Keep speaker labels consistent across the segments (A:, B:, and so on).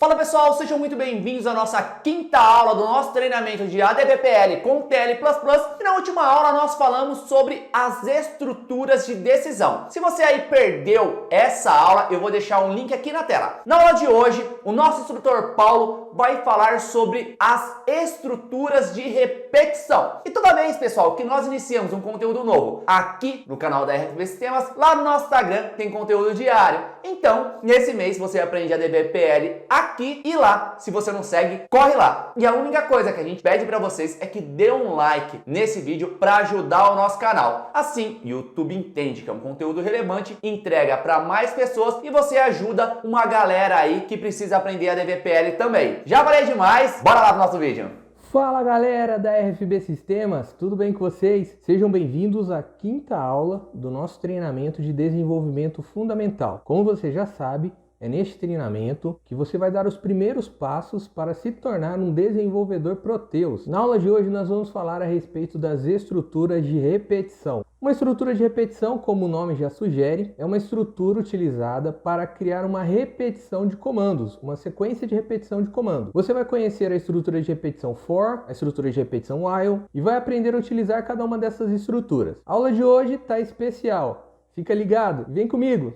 A: Fala pessoal, sejam muito bem-vindos à nossa quinta aula do nosso treinamento de ADVPL com TL++. E na última aula nós falamos sobre as estruturas de decisão. Se você aí perdeu essa aula, eu vou deixar um link aqui na tela. Na aula de hoje, o nosso instrutor Paulo vai falar sobre as estruturas de repetição. E toda vez, pessoal, que nós iniciamos um conteúdo novo aqui no canal da RFB Sistemas, lá no nosso Instagram tem conteúdo diário. Então, nesse mês você aprende ADVPL aqui e lá. Se você não segue, corre lá. E a única coisa que a gente pede para vocês é que dê um like nesse vídeo para ajudar o nosso canal. Assim, o YouTube entende que é um conteúdo relevante, entrega para mais pessoas e você ajuda uma galera aí que precisa aprender ADVPL também. Já falei demais, bora lá pro nosso vídeo.
B: Fala galera da RFB Sistemas, tudo bem com vocês? Sejam bem-vindos à quinta aula do nosso treinamento de desenvolvimento fundamental. Como você já sabe, é neste treinamento que você vai dar os primeiros passos para se tornar um desenvolvedor Proteus. Na aula de hoje nós vamos falar a respeito das estruturas de repetição. Uma estrutura de repetição, como o nome já sugere, é uma estrutura utilizada para criar uma repetição de comandos, uma sequência de repetição de comandos. Você vai conhecer a estrutura de repetição for, a estrutura de repetição while e vai aprender a utilizar cada uma dessas estruturas. A aula de hoje está especial. Fica ligado, vem comigo!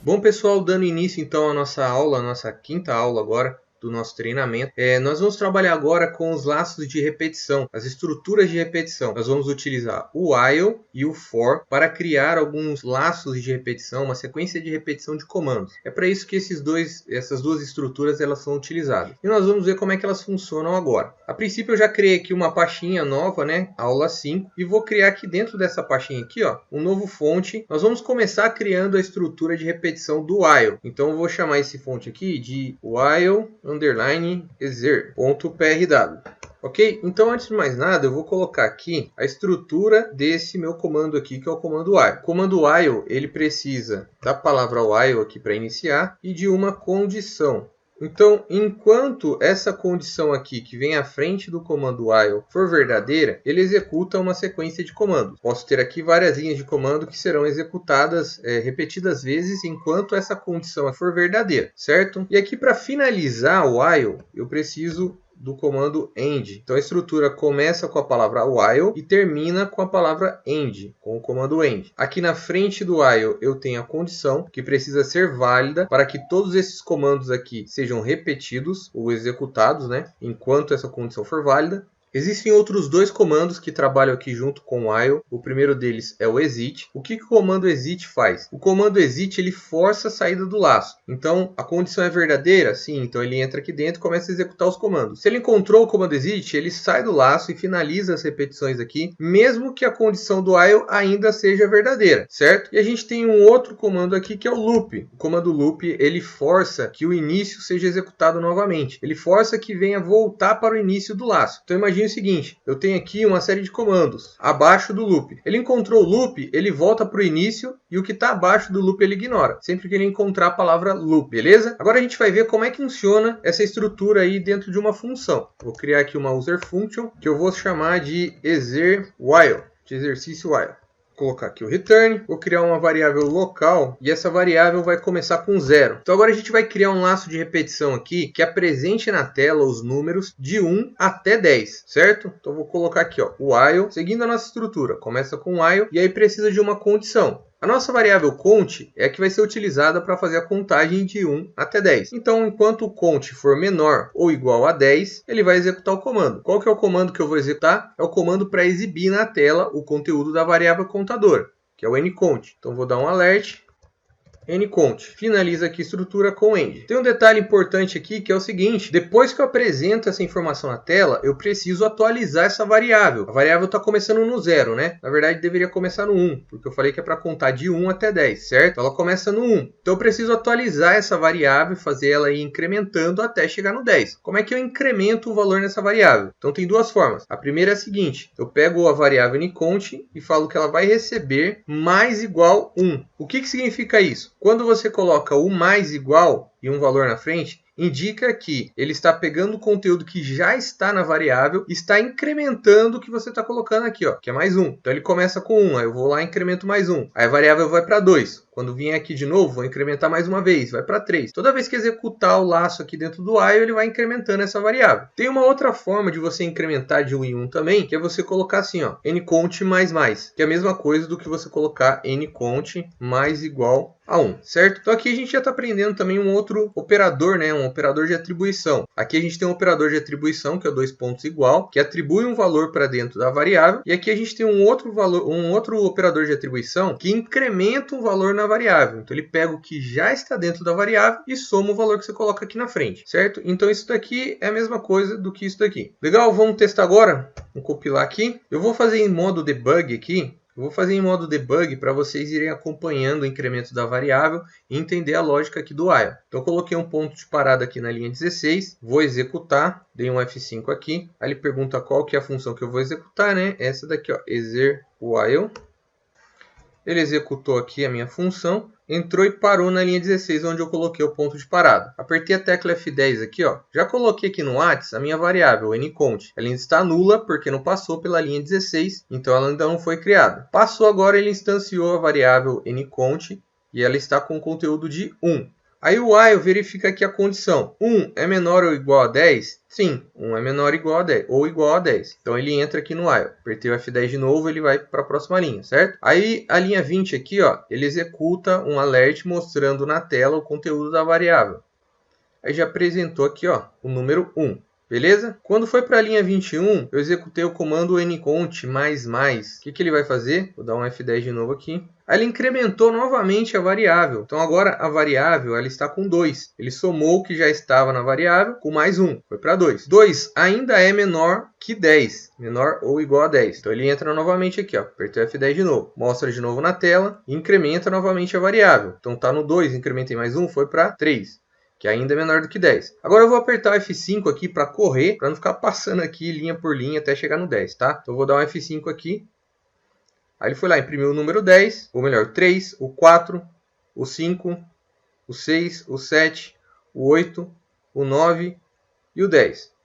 B: Bom pessoal, dando início então à nossa aula, a nossa quinta aula agora do nosso treinamento, nós vamos trabalhar agora com os laços de repetição, as estruturas de repetição. Nós vamos utilizar o while e o for para criar alguns laços de repetição, uma sequência de repetição de comandos. É para isso que essas duas estruturas elas são utilizadas. E nós vamos ver como é que elas funcionam agora. A princípio eu já criei aqui uma pastinha nova, né, aula 5, e vou criar aqui dentro dessa pastinha aqui, ó, um novo fonte. Nós vamos começar criando a estrutura de repetição do while. Então eu vou chamar esse fonte aqui de while exer.prw. Ok? Então, antes de mais nada, eu vou colocar aqui a estrutura desse meu comando aqui, que é o comando while. O comando while, ele precisa da palavra while aqui para iniciar e de uma condição. Então, enquanto essa condição aqui, que vem à frente do comando while, for verdadeira, ele executa uma sequência de comandos. Posso ter aqui várias linhas de comando que serão executadas repetidas vezes enquanto essa condição for verdadeira, certo? E aqui, para finalizar o while, eu preciso do comando end. Então a estrutura começa com a palavra while e termina com a palavra end, com o comando end. Aqui na frente do while eu tenho a condição que precisa ser válida para que todos esses comandos aqui sejam repetidos ou executados, né, enquanto essa condição for válida. Existem outros dois comandos que trabalham aqui junto com o while. O primeiro deles é o exit. O que o comando exit faz? O comando exit ele força a saída do laço. Então, a condição é verdadeira? Sim, então ele entra aqui dentro e começa a executar os comandos. Se ele encontrou o comando exit, ele sai do laço e finaliza as repetições aqui, mesmo que a condição do while ainda seja verdadeira, certo? E a gente tem um outro comando aqui que é o loop. O comando loop, ele força que o início seja executado novamente. Ele força que venha voltar para o início do laço. Então, imagine o seguinte, eu tenho aqui uma série de comandos abaixo do loop. Ele encontrou o loop, ele volta para o início e o que está abaixo do loop ele ignora, sempre que ele encontrar a palavra loop, beleza? Agora a gente vai ver como é que funciona essa estrutura aí dentro de uma função. Vou criar aqui uma user function que eu vou chamar de exer while, de exercício while. Vou colocar aqui o return, vou criar uma variável local e essa variável vai começar com 0. Então agora a gente vai criar um laço de repetição aqui que apresente na tela os números de 1 até 10, certo? Então vou colocar aqui, ó, while, seguindo a nossa estrutura, começa com while e aí precisa de uma condição. A nossa variável count é a que vai ser utilizada para fazer a contagem de 1 até 10. Então, enquanto o count for menor ou igual a 10, ele vai executar o comando. Qual que é o comando que eu vou executar? É o comando para exibir na tela o conteúdo da variável contadora, que é o ncount. Então, vou dar um alert. ncount. Finaliza aqui a estrutura com end. Tem um detalhe importante aqui que é o seguinte, depois que eu apresento essa informação na tela, eu preciso atualizar essa variável. A variável está começando no 0, né? Na verdade, deveria começar no 1, porque eu falei que é para contar de 1 até 10, certo? Ela começa no 1. Então, eu preciso atualizar essa variável e fazer ela ir incrementando até chegar no 10. Como é que eu incremento o valor nessa variável? Então, tem duas formas. A primeira é a seguinte, eu pego a variável ncount e falo que ela vai receber mais igual 1. O que significa isso? Quando você coloca o mais igual e um valor na frente, indica que ele está pegando o conteúdo que já está na variável e está incrementando o que você está colocando aqui, ó, que é mais 1. Então ele começa com 1, aí eu vou lá e incremento mais 1. Aí a variável vai para 2. Quando vier aqui de novo, vou incrementar mais uma vez, vai para 3. Toda vez que executar o laço aqui dentro do while, ele vai incrementando essa variável. Tem uma outra forma de você incrementar de 1 em 1 também, que é você colocar assim, ó, ncount mais, que é a mesma coisa do que você colocar ncount mais igual a 1, certo? Então aqui a gente já está aprendendo também um outro operador, né? Um operador de atribuição. Aqui a gente tem um operador de atribuição, que é o 2 pontos igual, que atribui um valor para dentro da variável. E aqui a gente tem um outro operador de atribuição que incrementa um valor na variável. Então ele pega o que já está dentro da variável e soma o valor que você coloca aqui na frente, certo? Então isso daqui é a mesma coisa do que isso daqui. Legal? Vamos testar agora? Vamos compilar aqui. Eu vou fazer em modo debug aqui. Eu vou fazer em modo debug para vocês irem acompanhando o incremento da variável e entender a lógica aqui do while. Então eu coloquei um ponto de parada aqui na linha 16, vou executar, dei um F5 aqui, aí ele pergunta qual que é a função que eu vou executar, né? Essa daqui, ó, exer while. Ele executou aqui a minha função, entrou e parou na linha 16, onde eu coloquei o ponto de parada. Apertei a tecla F10 aqui, ó. Já coloquei aqui no Whats a minha variável ncount. Ela ainda está nula, porque não passou pela linha 16, então ela ainda não foi criada. Passou agora, ele instanciou a variável ncount e ela está com conteúdo de 1. Aí o while verifica aqui a condição. 1 é menor ou igual a 10? Sim, 1 é menor ou igual a 10, ou igual a 10. Então ele entra aqui no while. Apertei o F10 de novo, ele vai para a próxima linha, certo? Aí a linha 20 aqui, ó, ele executa um alert mostrando na tela o conteúdo da variável. Aí já apresentou aqui, ó, o número 1. Beleza? Quando foi para a linha 21, eu executei o comando ncount mais. O que ele vai fazer? Vou dar um F10 de novo aqui. Aí ele incrementou novamente a variável. Então agora a variável ela está com 2. Ele somou o que já estava na variável com mais 1. Foi para 2. 2 ainda é menor que 10. Menor ou igual a 10. Então ele entra novamente aqui. Ó. Apertei F10 de novo. Mostra de novo na tela. E incrementa novamente a variável. Então está no 2. Incrementei mais 1. Foi para 3. Que ainda é menor do que 10. Agora eu vou apertar o F5 aqui para correr. Para não ficar passando aqui linha por linha até chegar no 10. Tá? Então eu vou dar um F5 aqui. Aí ele foi lá, imprimiu o número 10, ou melhor, o 3, o 4, o 5, o 6, o 7, o 8, o 9 e o 10.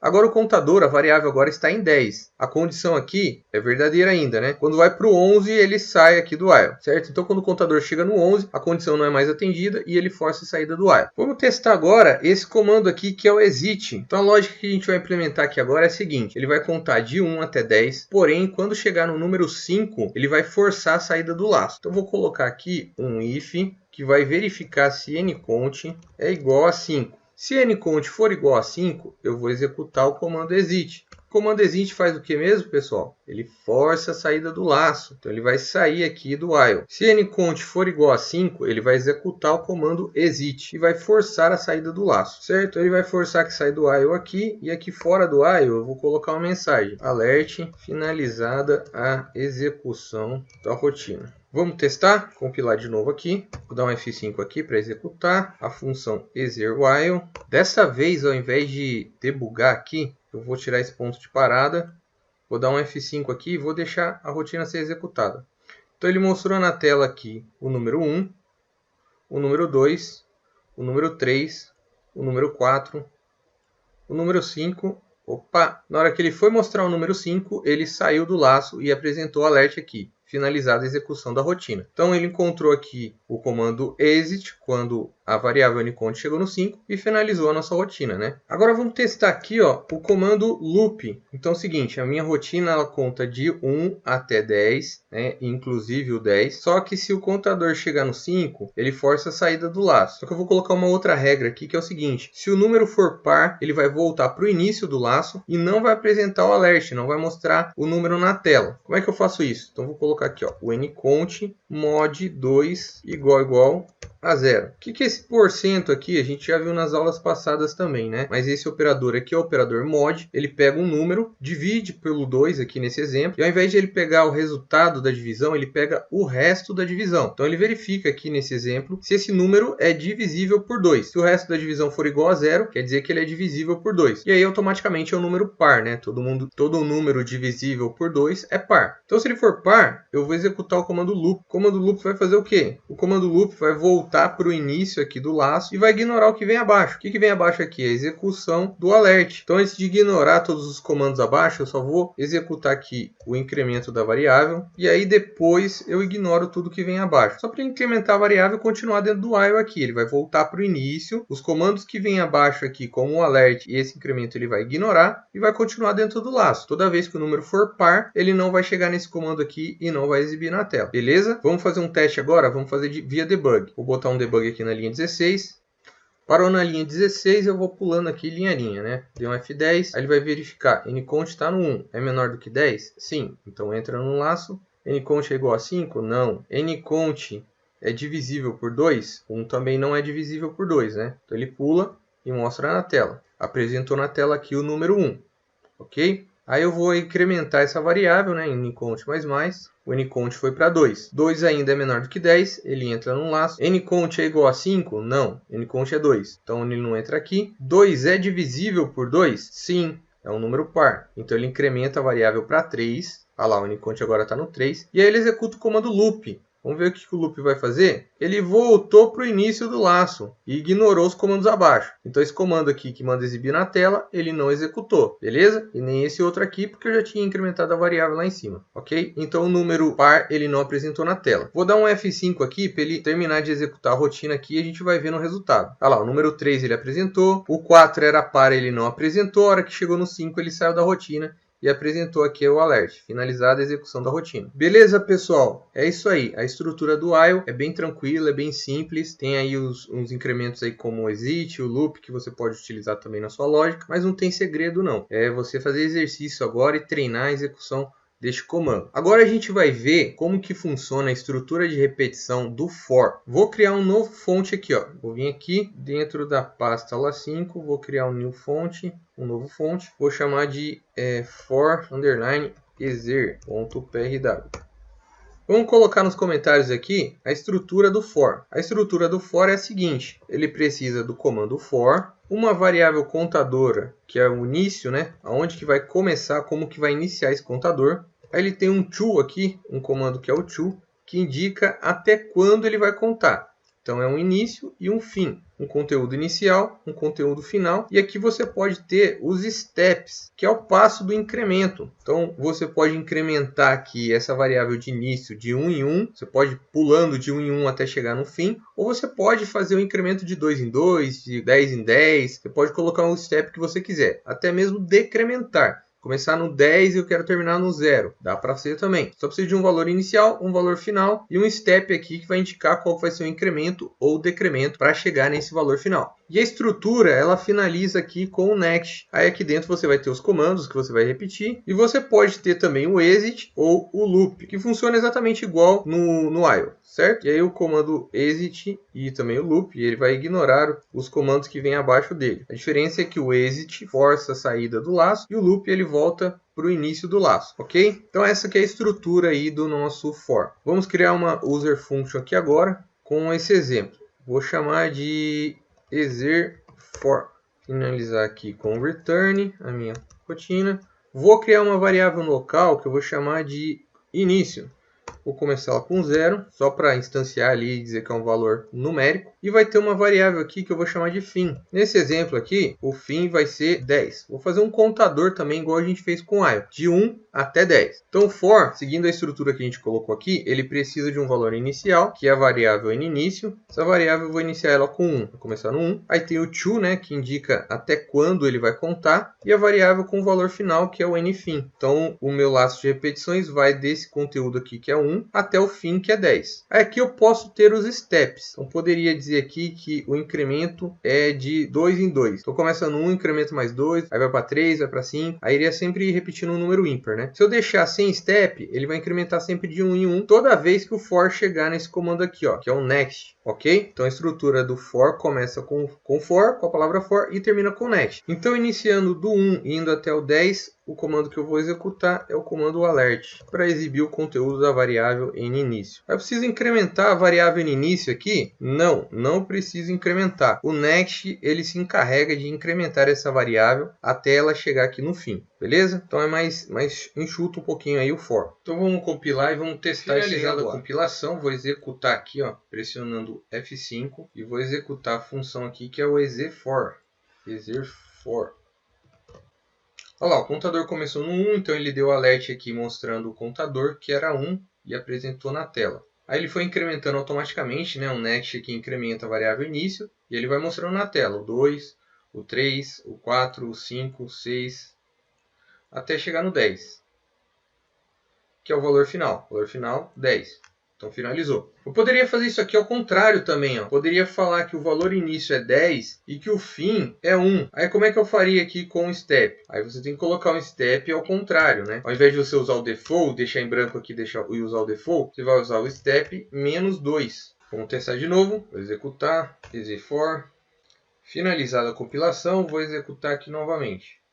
B: Agora o contador, a variável agora está em 10. A condição aqui é verdadeira ainda, né? Quando vai para o 11, ele sai aqui do while, certo? Então quando o contador chega no 11, a condição não é mais atendida e ele força a saída do while. Vamos testar agora esse comando aqui que é o exit. Então a lógica que a gente vai implementar aqui agora é a seguinte. Ele vai contar de 1 até 10, porém quando chegar no número 5, ele vai forçar a saída do laço. Então eu vou colocar aqui um if que vai verificar se ncount é igual a 5. Se ncount for igual a 5, eu vou executar o comando exit. O comando exit faz o que mesmo, pessoal? Ele força a saída do laço. Então ele vai sair aqui do while. Se ncount for igual a 5, ele vai executar o comando exit e vai forçar a saída do laço, certo? Ele vai forçar que saia do while aqui e aqui fora do while eu vou colocar uma mensagem: alert, finalizada a execução da rotina. Vamos testar? Compilar de novo aqui. Vou dar um F5 aqui para executar a função exer while. Dessa vez, ao invés de debugar aqui, eu vou tirar esse ponto de parada. Vou dar um F5 aqui e vou deixar a rotina ser executada. Então ele mostrou na tela aqui o número 1, o número 2, o número 3, o número 4, o número 5. Opa! Na hora que ele foi mostrar o número 5, ele saiu do laço e apresentou o alert aqui. Finalizada a execução da rotina. Então ele encontrou aqui o comando exit quando a variável ncount chegou no 5 e finalizou a nossa rotina, né? Agora vamos testar aqui, ó, o comando loop. Então é o seguinte, a minha rotina ela conta de 1 até 10, né, inclusive o 10. Só que se o contador chegar no 5, ele força a saída do laço. Só que eu vou colocar uma outra regra aqui que é o seguinte: se o número for par, ele vai voltar para o início do laço e não vai apresentar o alert, não vai mostrar o número na tela. Como é que eu faço isso? Então eu vou colocar aqui, ó, o ncount mod 2 igual a 0. O que é esse porcento aqui? A gente já viu nas aulas passadas também, né? Mas esse operador aqui é o operador mod. Ele pega um número, divide pelo 2 aqui nesse exemplo. E ao invés de ele pegar o resultado da divisão, ele pega o resto da divisão. Então ele verifica aqui nesse exemplo se esse número é divisível por 2. Se o resto da divisão for igual a 0, quer dizer que ele é divisível por 2. E aí automaticamente é um número par, né? Todo número divisível por 2 é par. Então se ele for par, eu vou executar o comando loop. O comando loop vai fazer o quê? O comando loop vai voltar voltar para o início aqui do laço e vai ignorar o que vem abaixo. O que vem abaixo aqui? A execução do alert. Então, antes de ignorar todos os comandos abaixo, eu só vou executar aqui o incremento da variável e aí depois eu ignoro tudo que vem abaixo. Só para incrementar a variável e continuar dentro do while aqui. Ele vai voltar para o início, os comandos que vem abaixo aqui, como o alert e esse incremento, ele vai ignorar e vai continuar dentro do laço. Toda vez que o número for par, ele não vai chegar nesse comando aqui e não vai exibir na tela. Beleza? Vamos fazer um teste agora? Vamos fazer via debug. Vou botar um debug aqui na linha 16. Parou na linha 16, eu vou pulando aqui linha a linha, né? Deu um F10, aí ele vai verificar. Ncount está no 1. É menor do que 10? Sim. Então entra no laço. Ncount é igual a 5? Não. Ncount é divisível por 2? 1 também não é divisível por 2, né? Então ele pula e mostra na tela. Apresentou na tela aqui o número 1. Ok? Aí eu vou incrementar essa variável, né? Ncount mais. O Ncount foi para 2. 2 ainda é menor do que 10. Ele entra no laço. Ncount é igual a 5? Não. Ncount é 2. Então ele não entra aqui. 2 é divisível por 2? Sim. É um número par. Então ele incrementa a variável para 3. Olha lá, o Ncount agora está no 3. E aí ele executa o comando loop. Vamos ver o que o loop vai fazer? Ele voltou para o início do laço e ignorou os comandos abaixo. Então esse comando aqui que manda exibir na tela, ele não executou, beleza? E nem esse outro aqui, porque eu já tinha incrementado a variável lá em cima, ok? Então o número par ele não apresentou na tela. Vou dar um F5 aqui para ele terminar de executar a rotina aqui e a gente vai ver no resultado. Olha lá, o número 3 ele apresentou, o 4 era par, ele não apresentou, a hora que chegou no 5 ele saiu da rotina e apresentou aqui o alert, finalizada a execução da rotina. Beleza, pessoal? É isso aí. A estrutura do while é bem tranquila, é bem simples. Tem aí uns incrementos aí como o exit, o loop, que você pode utilizar também na sua lógica, mas não tem segredo não. É você fazer exercício agora e treinar a execução deste comando. Agora a gente vai ver como que funciona a estrutura de repetição do for. Vou criar um novo fonte aqui, ó. Vou vir aqui dentro da pasta La5, vou criar um new fonte, um novo fonte. Vou chamar de for_exer.prw. Vamos colocar nos comentários aqui a estrutura do for. A estrutura do for é a seguinte: ele precisa do comando for, uma variável contadora, que é o início, né? Aonde que vai começar, como que vai iniciar esse contador. Aí ele tem um to aqui, um comando que é o to, que indica até quando ele vai contar. Então é um início e um fim. Um conteúdo inicial, um conteúdo final. E aqui você pode ter os steps, que é o passo do incremento. Então você pode incrementar aqui essa variável de início de 1 em 1. Você pode ir pulando de 1 em 1 até chegar no fim. Ou você pode fazer o incremento de 2 em 2, de 10 em 10. Você pode colocar um step que você quiser. Até mesmo decrementar. Começar no 10 e eu quero terminar no 0. Dá para ser também. Só precisa de um valor inicial, um valor final e um step aqui que vai indicar qual vai ser o incremento ou decremento para chegar nesse valor final. E a estrutura, ela finaliza aqui com o next. Aí aqui dentro você vai ter os comandos que você vai repetir. E você pode ter também o exit ou o loop, que funciona exatamente igual no while, certo? E aí o comando exit e também o loop, ele vai ignorar os comandos que vêm abaixo dele. A diferença é que o exit força a saída do laço e o loop ele volta para o início do laço, ok? Então essa aqui é a estrutura aí do nosso for. Vamos criar uma user function aqui agora com esse exemplo. Vou chamar de exer for. Finalizar aqui com return a minha rotina. Vou criar uma variável local que eu vou chamar de início. Vou começar ela com 0, só para instanciar ali e dizer que é um valor numérico. E vai ter uma variável aqui que eu vou chamar de fim. Nesse exemplo aqui, o fim vai ser 10. Vou fazer um contador também, igual a gente fez com o while, de 1 até 10. Então, for, seguindo a estrutura que a gente colocou aqui, ele precisa de um valor inicial, que é a variável início. Essa variável eu vou iniciar ela com 1. Vou começar no 1. Aí tem o to, né, que indica até quando ele vai contar. E a variável com o valor final, que é o nFim. Então, o meu laço de repetições vai desse conteúdo aqui, que é 1, até o fim, que é 10. Aí aqui eu posso ter os steps. Então, poderia dizer aqui que o incremento é de 2 em 2. Então, começa no 1, incremento mais 2, aí vai para 3, vai para 5. Aí iria sempre ir repetindo um número ímpar, né? Se eu deixar sem step, ele vai incrementar sempre de 1 em 1 toda vez que o for chegar nesse comando aqui, ó, que é o next, ok? Então, a estrutura do for começa com for, com a palavra for, e termina com next. Então, iniciando do 1 e indo até o 10, o comando que eu vou executar é o comando alert, para exibir o conteúdo da variável n início. Eu preciso incrementar a variável n início aqui? Não preciso incrementar. O next ele se encarrega de incrementar essa variável até ela chegar aqui no fim. Beleza? Então é mais enxuto um pouquinho aí o for. Então vamos compilar e vamos testar. Finalizada a compilação, vou executar aqui, ó, pressionando F5 e vou executar a função aqui que é o exefor. Olha lá, o contador começou no 1, então ele deu alert aqui mostrando o contador que era 1 e apresentou na tela. Aí ele foi incrementando automaticamente, né? O next aqui incrementa a variável início e ele vai mostrando na tela o 2, o 3, o 4, o 5, o 6, até chegar no 10, que é o valor final. O valor final, 10. Então finalizou. Eu poderia fazer isso aqui ao contrário também. Ó. Poderia falar que o valor início é 10 e que o fim é 1. Aí como é que eu faria aqui com o step? Aí você tem que colocar um step ao contrário, né? Ao invés de você usar o default, deixar em branco aqui e usar o default, você vai usar o step menos 2. Vamos testar de novo. Vou executar, exefor. Finalizada a compilação, vou executar aqui novamente.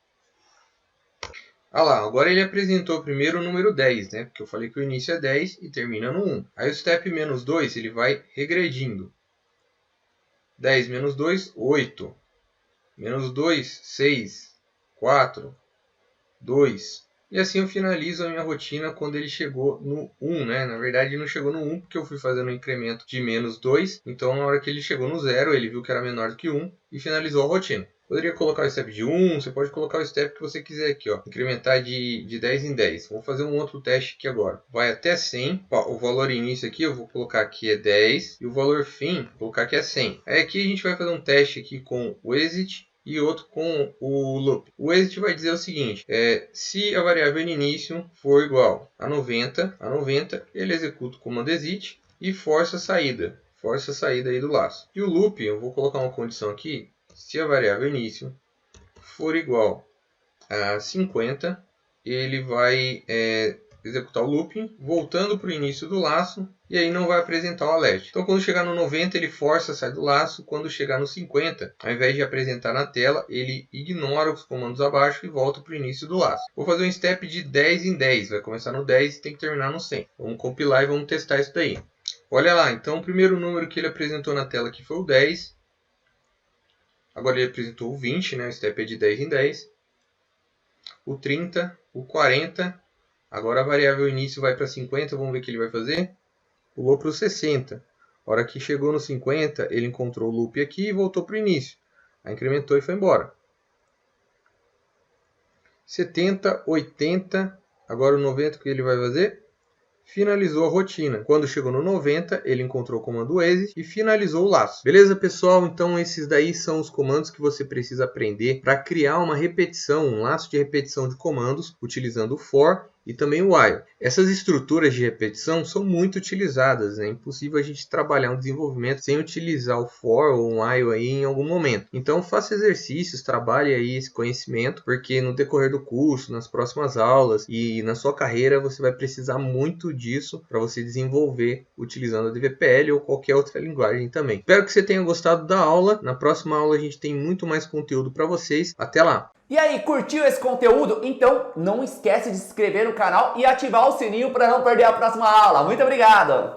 B: Ah lá, agora ele apresentou primeiro o número 10, né? Porque eu falei que o início é 10 e termina no 1. Aí o step menos 2, ele vai regredindo. 10 menos 2, 8. Menos 2, 6. 4. 2. E assim eu finalizo a minha rotina quando ele chegou no 1, né? Na verdade não chegou no 1 porque eu fui fazendo um incremento de menos 2. Então na hora que ele chegou no 0, ele viu que era menor do que 1 e finalizou a rotina. Poderia colocar o step de 1, você pode colocar o step que você quiser aqui, ó. Incrementar de 10 em 10. Vou fazer um outro teste aqui agora. Vai até 100. Ó, o valor início aqui eu vou colocar aqui é 10. E o valor fim, vou colocar aqui é 100. Aí aqui a gente vai fazer um teste aqui com o exit e outro com o loop. O exit vai dizer o seguinte, se a variável no início for igual a 90, ele executa o comando exit e força a saída aí do laço. E o loop, eu vou colocar uma condição aqui, se a variável início for igual a 50, ele vai executar o looping, voltando para o início do laço, e aí não vai apresentar o alert. Então quando chegar no 90, ele força, sai do laço. Quando chegar no 50, ao invés de apresentar na tela, ele ignora os comandos abaixo e volta para o início do laço. Vou fazer um step de 10 em 10, vai começar no 10 e tem que terminar no 100. Vamos compilar e vamos testar isso daí. Olha lá, então o primeiro número que ele apresentou na tela aqui foi o 10. Agora ele apresentou o 20, né? O step é de 10 em 10. O 30, o 40. Agora a variável início vai para 50, vamos ver o que ele vai fazer. Pulou para o 60. A hora que chegou no 50, ele encontrou o loop aqui e voltou para o início. Aí incrementou e foi embora. 70, 80. Agora o 90, o que ele vai fazer? Finalizou a rotina. Quando chegou no 90, ele encontrou o comando exit e finalizou o laço. Beleza, pessoal? Então esses daí são os comandos que você precisa aprender para criar uma repetição, um laço de repetição de comandos, utilizando o for e também o while. Essas estruturas de repetição são muito utilizadas, né? É impossível a gente trabalhar um desenvolvimento sem utilizar o for ou o while aí em algum momento. Então faça exercícios, trabalhe aí esse conhecimento, porque no decorrer do curso, nas próximas aulas e na sua carreira você vai precisar muito disso para você desenvolver utilizando a DVPL ou qualquer outra linguagem também. Espero que você tenha gostado da aula. Na próxima aula a gente tem muito mais conteúdo para vocês. Até lá!
A: E aí, curtiu esse conteúdo? Então não esquece de se inscrever no canal e ativar o sininho para não perder a próxima aula. Muito obrigado!